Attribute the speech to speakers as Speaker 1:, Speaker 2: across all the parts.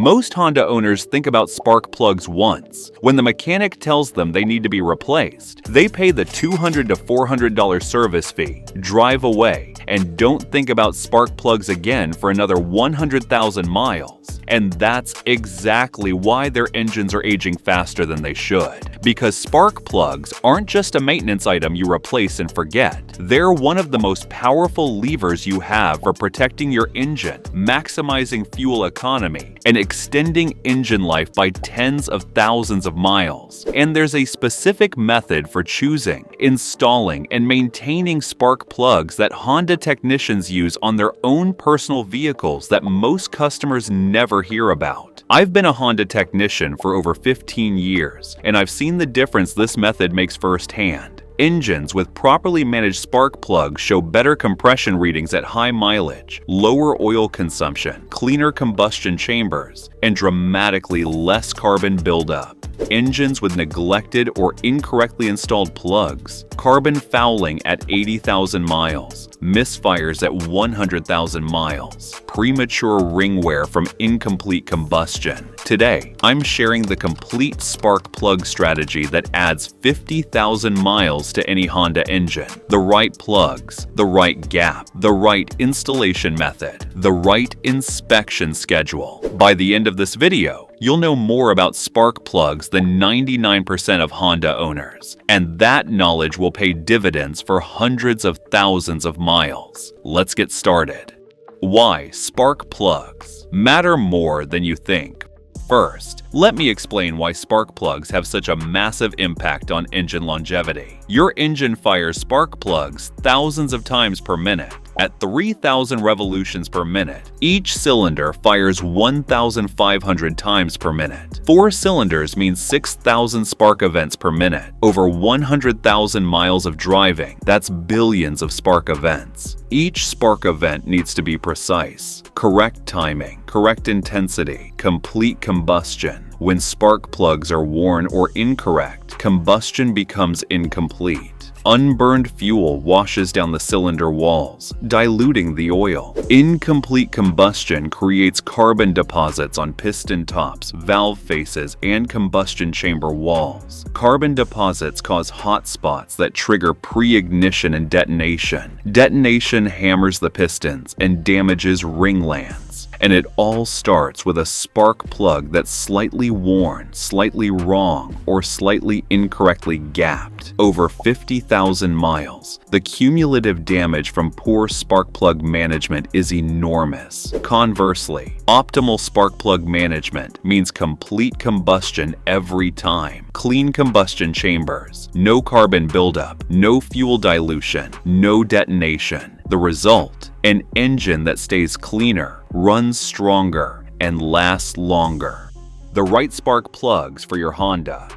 Speaker 1: Most Honda owners think about spark plugs once. When the mechanic tells them they need to be replaced, they pay the $200 to $400 service fee, drive away, and don't think about spark plugs again for another 100,000 miles. And that's exactly why their engines are aging faster than they should. Because spark plugs aren't just a maintenance item you replace and forget. They're one of the most powerful levers you have for protecting your engine, maximizing fuel economy, and extending engine life by tens of thousands of miles. And there's a specific method for choosing, installing, and maintaining spark plugs that Honda technicians use on their own personal vehicles that most customers never hear about. I've been a Honda technician for over 15 years, and I've seen the difference this method makes firsthand. Engines with properly managed spark plugs show better compression readings at high mileage, lower oil consumption, cleaner combustion chambers, and dramatically less carbon buildup. Engines with neglected or incorrectly installed plugs, carbon fouling at 80,000 miles, misfires at 100,000 miles, premature ring wear from incomplete combustion. Today, I'm sharing the complete spark plug strategy that adds 50,000 miles to any Honda engine. The right plugs, the right gap, the right installation method, the right inspection schedule. By the end of this video, you'll know more about spark plugs than 99% of Honda owners, and that knowledge will pay dividends for hundreds of thousands of miles. Let's get started. Why spark plugs matter more than you think. First, let me explain why spark plugs have such a massive impact on engine longevity. Your engine fires spark plugs thousands of times per minute. At 3,000 revolutions per minute, each cylinder fires 1,500 times per minute. 4 cylinders means 6,000 spark events per minute. Over 100,000 miles of driving, that's billions of spark events. Each spark event needs to be precise. Correct timing, correct intensity, complete combustion. When spark plugs are worn or incorrect, combustion becomes incomplete. Unburned fuel washes down the cylinder walls, diluting the oil. Incomplete combustion creates carbon deposits on piston tops, valve faces, and combustion chamber walls. Carbon deposits cause hot spots that trigger pre-ignition and detonation. Detonation hammers the pistons and damages ringlands. And it all starts with a spark plug that's slightly worn, slightly wrong, or slightly incorrectly gapped. Over 50,000 miles, the cumulative damage from poor spark plug management is enormous. Conversely, optimal spark plug management means complete combustion every time. Clean combustion chambers, no carbon buildup, no fuel dilution, no detonation. The result? An engine that stays cleaner, runs stronger, and lasts longer. The right spark plugs for your Honda.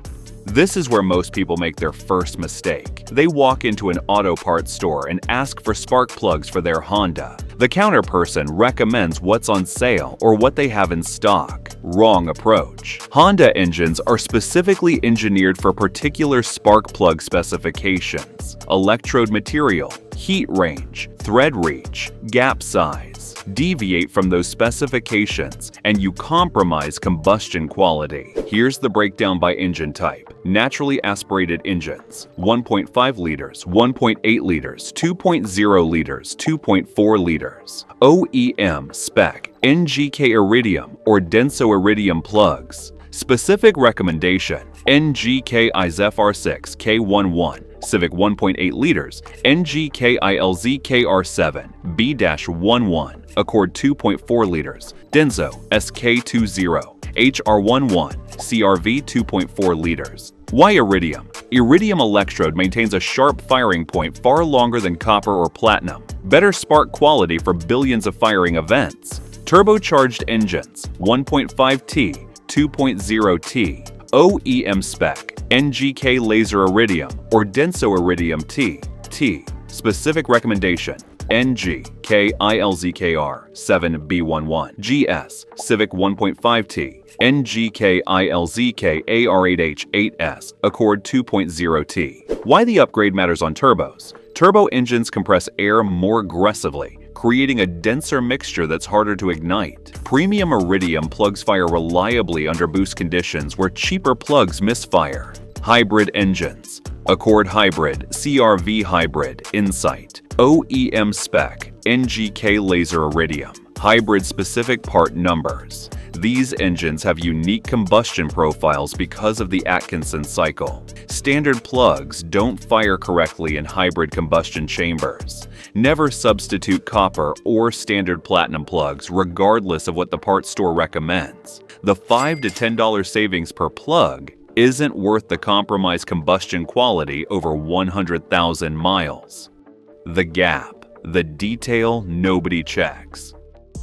Speaker 1: This is where most people make their first mistake. They walk into an auto parts store and ask for spark plugs for their Honda. The counter person recommends what's on sale or what they have in stock. Wrong approach. Honda engines are specifically engineered for particular spark plug specifications: electrode material, heat range, thread reach, gap size. Deviate from those specifications and you compromise combustion quality. Here's the breakdown by engine type. Naturally aspirated engines: 1.5 liters, 1.8 liters, 2.0 liters, 2.4 liters. OEM spec NGK Iridium or Denso Iridium plugs. Specific recommendation: NGK IZEF R6 K11, Civic 1.8 liters, NGK ILZ KR7 B-11, Accord 2.4 liters, Denso SK20, HR11, CRV 2.4 liters. Why iridium? Iridium electrode maintains a sharp firing point far longer than copper or platinum. Better spark quality for billions of firing events. Turbocharged engines: 1.5T, 2.0T. OEM spec NGK Laser Iridium or Denso Iridium T. Specific recommendation: NGK ILZKR 7B11 GS Civic 1.5T, NGK ILZK AR8H 8S Accord 2.0T. Why the upgrade matters on turbos. Turbo engines compress air more aggressively, creating a denser mixture that's harder to ignite. Premium iridium plugs fire reliably under boost conditions where cheaper plugs misfire. Hybrid engines: Accord Hybrid, CRV Hybrid, Insight, OEM Spec, NGK Laser Iridium. Hybrid specific part numbers. These engines have unique combustion profiles because of the Atkinson cycle. Standard plugs don't fire correctly in hybrid combustion chambers. Never substitute copper or standard platinum plugs regardless of what the parts store recommends. The $5 to $10 savings per plug isn't worth the compromised combustion quality over 100,000 miles. The gap, the detail nobody checks.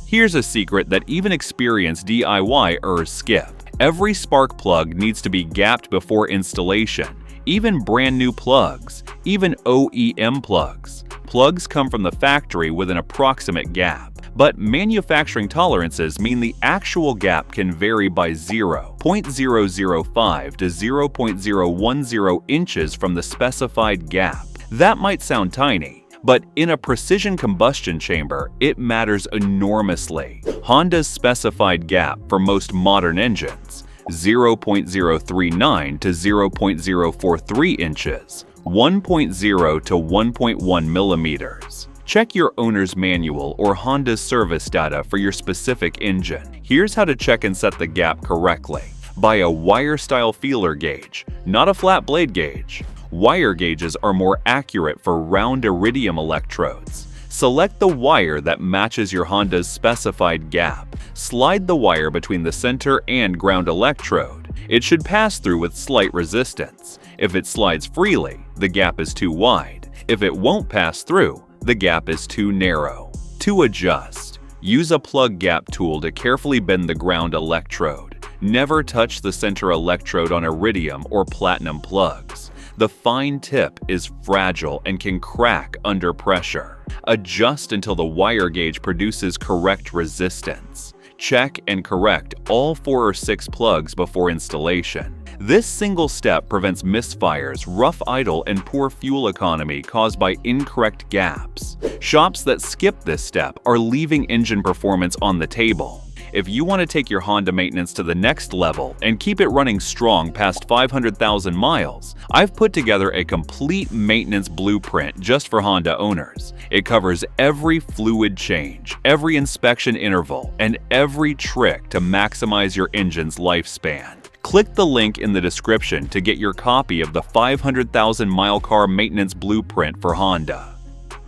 Speaker 1: Here's a secret that even experienced DIYers skip. Every spark plug needs to be gapped before installation, even brand new plugs, even OEM plugs. Plugs come from the factory with an approximate gap, but manufacturing tolerances mean the actual gap can vary by 0.005 to 0.010 inches from the specified gap. That might sound tiny, but in a precision combustion chamber, it matters enormously. Honda's specified gap for most modern engines: 0.039 to 0.043 inches, 1.0 to 1.1 millimeters. Check your owner's manual or Honda's service data for your specific engine. Here's how to check and set the gap correctly. Buy a wire-style feeler gauge, not a flat blade gauge. Wire gauges are more accurate for round iridium electrodes. Select the wire that matches your Honda's specified gap. Slide the wire between the center and ground electrode. It should pass through with slight resistance. If it slides freely, the gap is too wide. If it won't pass through, the gap is too narrow. To adjust, use a plug gap tool to carefully bend the ground electrode. Never touch the center electrode on iridium or platinum plugs. The fine tip is fragile and can crack under pressure. Adjust until the wire gauge produces correct resistance. Check and correct all 4 or 6 plugs before installation. This single step prevents misfires, rough idle, and poor fuel economy caused by incorrect gaps. Shops that skip this step are leaving engine performance on the table. If you want to take your Honda maintenance to the next level and keep it running strong past 500,000 miles, I've put together a complete maintenance blueprint just for Honda owners. It covers every fluid change, every inspection interval, and every trick to maximize your engine's lifespan. Click the link in the description to get your copy of the 500,000-mile car maintenance blueprint for Honda.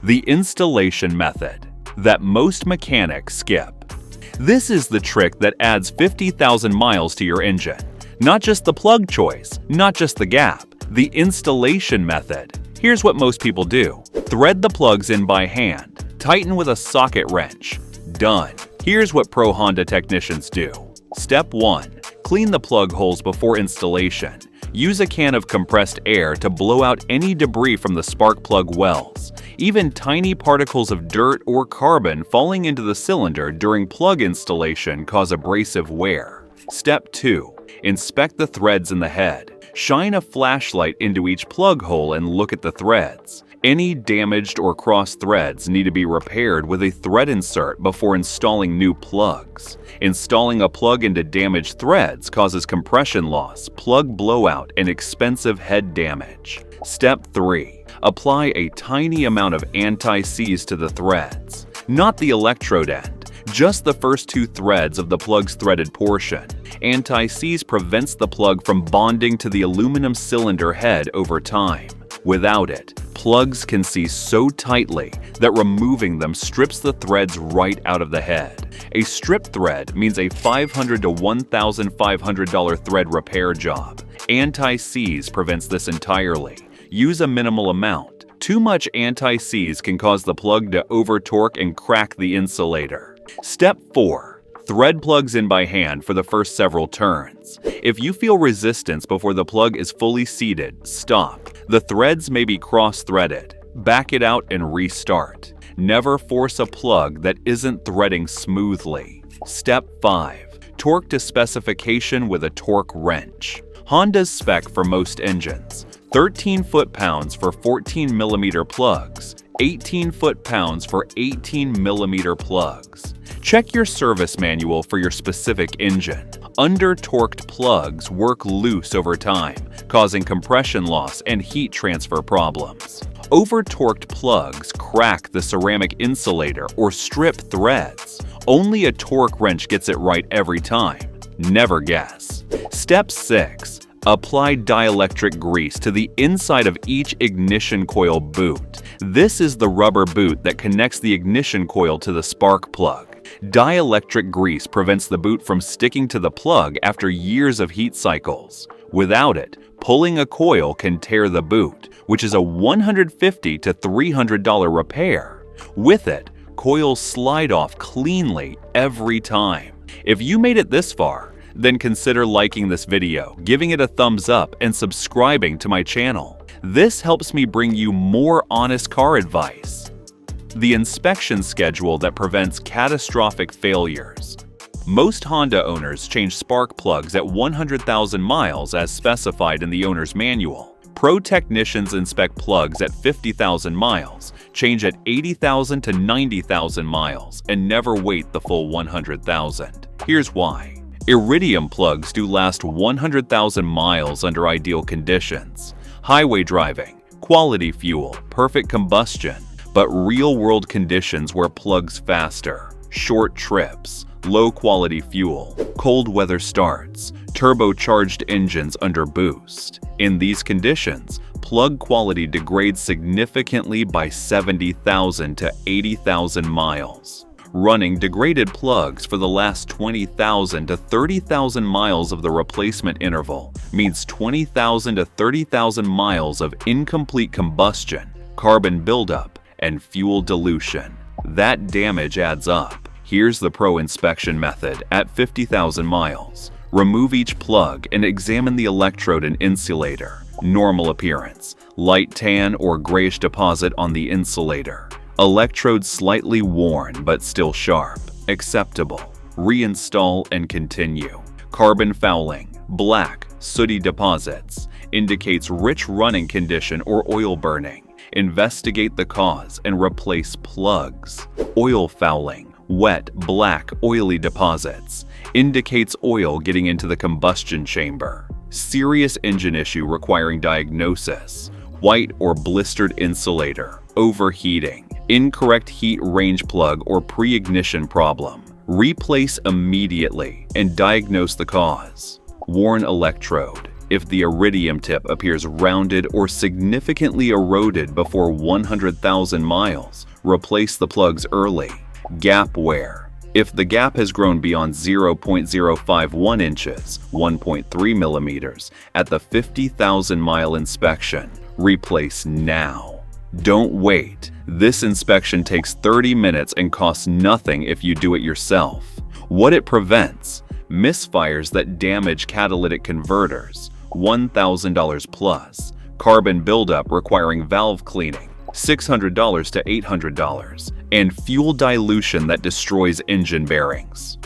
Speaker 1: The installation method that most mechanics skip. This is the trick that adds 50,000 miles to your engine. Not just the plug choice, not just the gap, the installation method. Here's what most people do. Thread the plugs in by hand. Tighten with a socket wrench. Done. Here's what pro Honda technicians do. Step 1. Clean the plug holes before installation. Use a can of compressed air to blow out any debris from the spark plug wells. Even tiny particles of dirt or carbon falling into the cylinder during plug installation cause abrasive wear. Step 2. Inspect the threads in the head. Shine a flashlight into each plug hole and look at the threads. Any damaged or crossed threads need to be repaired with a thread insert before installing new plugs. Installing a plug into damaged threads causes compression loss, plug blowout, and expensive head damage. Step 3. Apply a tiny amount of anti-seize to the threads. Not the electrode end, just the first 2 threads of the plug's threaded portion. Anti-seize prevents the plug from bonding to the aluminum cylinder head over time. Without it, plugs can seize so tightly that removing them strips the threads right out of the head. A stripped thread means a $500 to $1,500 thread repair job. Anti-seize prevents this entirely. Use a minimal amount. Too much anti-seize can cause the plug to over-torque and crack the insulator. Step 4. Thread plugs in by hand for the first several turns. If you feel resistance before the plug is fully seated, stop. The threads may be cross-threaded. Back it out and restart. Never force a plug that isn't threading smoothly. Step 5. Torque to specification with a torque wrench. Honda's spec for most engines: 13 foot-pounds for 14mm plugs, 18 foot-pounds for 18mm plugs. Check your service manual for your specific engine. Under-torqued plugs work loose over time, causing compression loss and heat transfer problems. Over-torqued plugs crack the ceramic insulator or strip threads. Only a torque wrench gets it right every time. Never guess. Step 6. Apply dielectric grease to the inside of each ignition coil boot. This is the rubber boot that connects the ignition coil to the spark plug. Dielectric grease prevents the boot from sticking to the plug after years of heat cycles. Without it, pulling a coil can tear the boot, which is a $150 to $300 repair. With it, coils slide off cleanly every time. If you made it this far, then consider liking this video, giving it a thumbs up, and subscribing to my channel. This helps me bring you more honest car advice. The inspection schedule that prevents catastrophic failures. Most Honda owners change spark plugs at 100,000 miles as specified in the owner's manual. Pro technicians inspect plugs at 50,000 miles, change at 80,000 to 90,000 miles, and never wait the full 100,000. Here's why. Iridium plugs do last 100,000 miles under ideal conditions. Highway driving, quality fuel, perfect combustion, but real-world conditions wear plugs faster. Short trips, low-quality fuel, cold weather starts, turbocharged engines under boost. In these conditions, plug quality degrades significantly by 70,000 to 80,000 miles. Running degraded plugs for the last 20,000 to 30,000 miles of the replacement interval means 20,000 to 30,000 miles of incomplete combustion, carbon buildup, and fuel dilution. That damage adds up. Here's the pro inspection method at 50,000 miles. Remove each plug and examine the electrode and insulator. Normal appearance, light tan or grayish deposit on the insulator. Electrode slightly worn but still sharp. Acceptable. Reinstall and continue. Carbon fouling, black, sooty deposits. Indicates rich running condition or oil burning. Investigate the cause and replace plugs. Oil fouling, wet, black, oily deposits. Indicates oil getting into the combustion chamber. Serious engine issue requiring diagnosis. White or blistered insulator. Overheating. Incorrect heat range plug or pre-ignition problem. Replace immediately and diagnose the cause. Worn electrode. If the iridium tip appears rounded or significantly eroded before 100,000 miles, replace the plugs early. Gap wear. If the gap has grown beyond 0.051 inches, 1.3 millimeters, at the 50,000 mile inspection, replace now. Don't wait. This inspection takes 30 minutes and costs nothing if you do it yourself. What it prevents: misfires that damage catalytic converters, $1,000 plus. Carbon buildup requiring valve cleaning, $600 to $800. And fuel dilution that destroys engine bearings.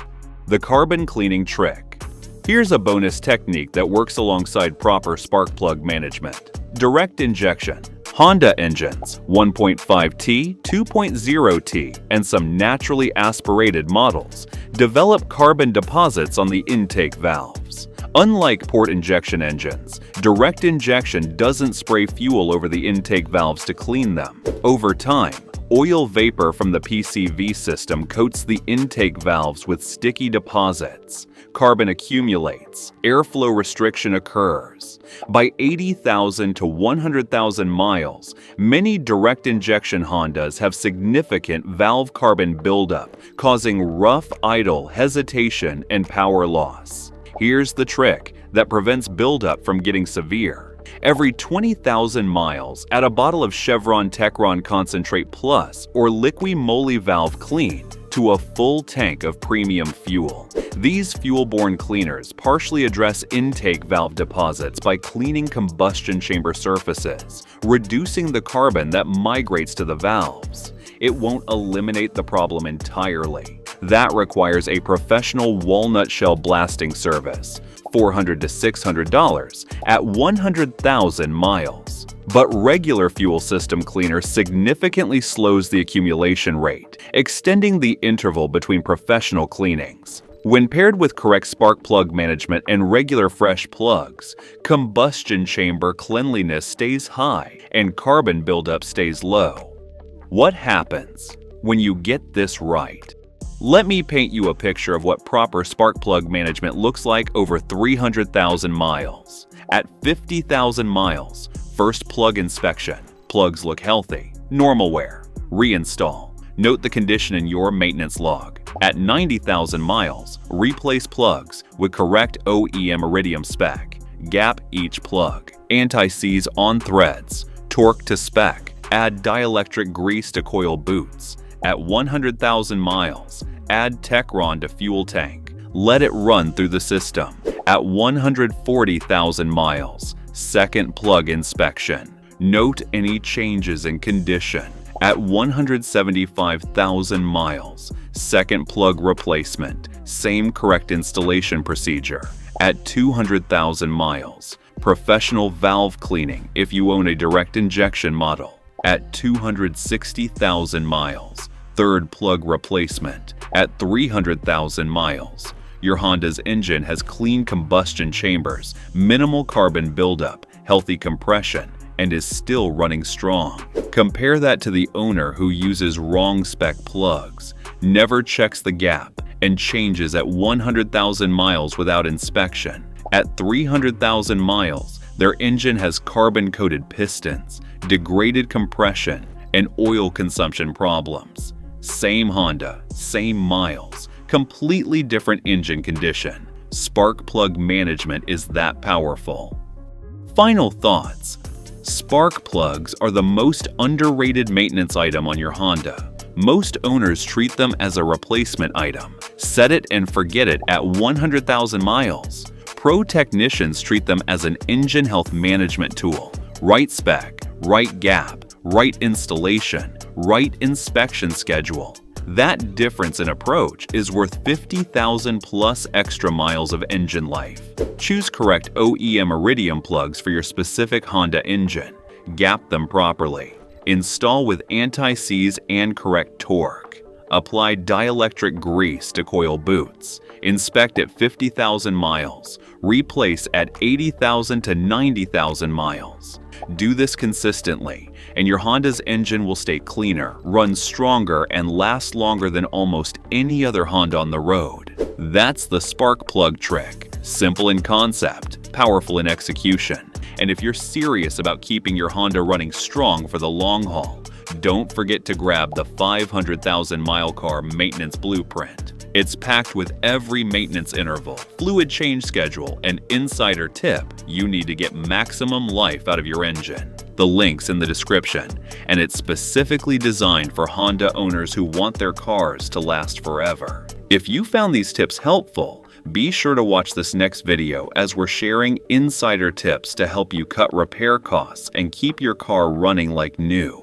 Speaker 1: The carbon cleaning trick. Here's a bonus technique that works alongside proper spark plug management. Direct injection. Honda engines, 1.5T, 2.0T, and some naturally aspirated models develop carbon deposits on the intake valves. Unlike port injection engines, direct injection doesn't spray fuel over the intake valves to clean them. Over time, oil vapor from the PCV system coats the intake valves with sticky deposits. Carbon accumulates. Airflow restriction occurs. By 80,000 to 100,000 miles, many direct injection Hondas have significant valve carbon buildup, causing rough idle, hesitation, and power loss. Here's the trick that prevents buildup from getting severe. Every 20,000 miles, add a bottle of Chevron Techron Concentrate Plus or Liqui Moly Valve Clean to a full tank of premium fuel. These fuel-borne cleaners partially address intake valve deposits by cleaning combustion chamber surfaces, reducing the carbon that migrates to the valves. It won't eliminate the problem entirely, That requires a professional walnut shell blasting service, $400 to $600 at 100,000 miles. But regular fuel system cleaner significantly slows the accumulation rate, extending the interval between professional cleanings. When paired with correct spark plug management and regular fresh plugs, combustion chamber cleanliness stays high and carbon buildup stays low. What happens when you get this right? Let me paint you a picture of what proper spark plug management looks like over 300,000 miles. At 50,000 miles, first plug inspection. Plugs look healthy. Normal wear. Reinstall. Note the condition in your maintenance log. At 90,000 miles, replace plugs with correct OEM iridium spec. Gap each plug. Anti-seize on threads. Torque to spec. Add dielectric grease to coil boots. At 100,000 miles, add Techron to fuel tank. Let it run through the system. At 140,000 miles, second plug inspection. Note any changes in condition. At 175,000 miles, second plug replacement. Same correct installation procedure. At 200,000 miles, professional valve cleaning if you own a direct injection model. At 260,000 miles, third plug replacement. At 300,000 miles, your Honda's engine has clean combustion chambers, minimal carbon buildup, healthy compression, and is still running strong. Compare that to the owner who uses wrong spec plugs, never checks the gap, and changes at 100,000 miles without inspection. At 300,000 miles, their engine has carbon-coated pistons, degraded compression, and oil consumption problems. Same Honda, same miles, completely different engine condition. Spark plug management is that powerful. Final thoughts. Spark plugs are the most underrated maintenance item on your Honda. Most owners treat them as a replacement item. Set it and forget it at 100,000 miles. Pro technicians treat them as an engine health management tool. Right spec, right gap, right installation, right inspection schedule. That difference in approach is worth 50,000 plus extra miles of engine life. Choose correct OEM iridium plugs for your specific Honda engine. Gap them properly. Install with anti-seize and correct torque. Apply dielectric grease to coil boots. Inspect at 50,000 miles. Replace at 80,000 to 90,000 miles. Do this consistently, and your Honda's engine will stay cleaner, run stronger, and last longer than almost any other Honda on the road. That's the spark plug trick. Simple in concept, powerful in execution. And if you're serious about keeping your Honda running strong for the long haul, don't forget to grab the 500,000 mile car maintenance blueprint. It's packed with every maintenance interval, fluid change schedule, and insider tip you need to get maximum life out of your engine. The link's in the description, and it's specifically designed for Honda owners who want their cars to last forever. If you found these tips helpful, be sure to watch this next video as we're sharing insider tips to help you cut repair costs and keep your car running like new.